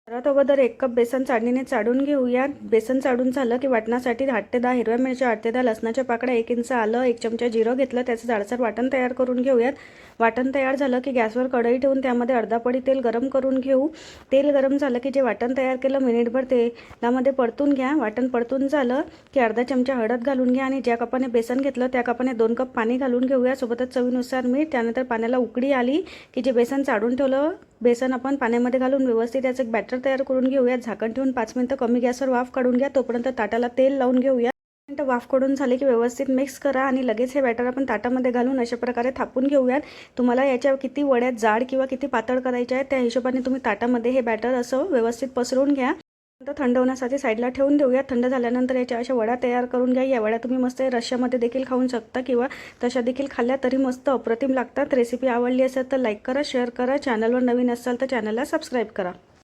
सर्वात अगोदर 1 कप बेसन चाळणीने चाळून घेऊया। बेसन चाळून झालं की वाटणासाठी 8 ते 10 हिरव्या मिरच्या, 8 ते 10 लसणाच्या पाकळ्या, 1 इंच आलं, 1 चमचा जिरं घेतलं, त्याचं जाडसर वाटण तयार करून घेऊयात। वाटण तयार झालं की गॅसवर कढई ठेवून त्यामध्ये अर्धा पळी तेल गरम करून घेऊ। तेल गरम झालं की जे वाटण तयार केलं मिनिटभर तेलामध्ये परतून घ्या। वाटण परतून झालं की अर्धा चमचा हळद घालून घ्या आणि ज्या कपाने बेसन घेतलं त्या कपाने 2 कप पाणी घालून घेऊया, सोबतच चवीनुसार मीठ। त्यानंतर पाण्याला उकळी आली की जे बेसन चाळून ठेवलं बेसन आपण पाण्यामध्ये घालून व्यवस्थित याचं बॅटर तयार करून घेऊया। झाकण ठेवून 5 मिनिटं कमी गॅसवर वाफ काढून घ्या। तोपर्यंत ताटाला तेल लावून घेऊया। वाफ काढून झाले की व्यवस्थित मिक्स करा आणि लगेच हे बॅटर आपण ताटामध्ये घालून अशा प्रकारे थापून घेऊयात। तुम्हाला याच्या किती वड्या जाड किंवा किती पातळ करायच्या आहेत त्या हिशोबाने तुम्ही ताटामध्ये हे बॅटर असं व्यवस्थित पसरवून घ्या। नंतर थंड होण्यासाठी साईडला ठेवून देऊया। थंड झाल्यानंतर याच्या अशा वड्या तयार करून घ्या। या वड्या तुम्ही मस्त रश्श्यामध्ये देखील खाऊ शकता किंवा तशा देखील खाल्ल्या तरी मस्त अप्रतिम लागतात। रेसिपी आवडली असेल तर लाईक करा, शेअर करा, चॅनलवर नवीन असाल तर चॅनलला सबस्क्राईब करा।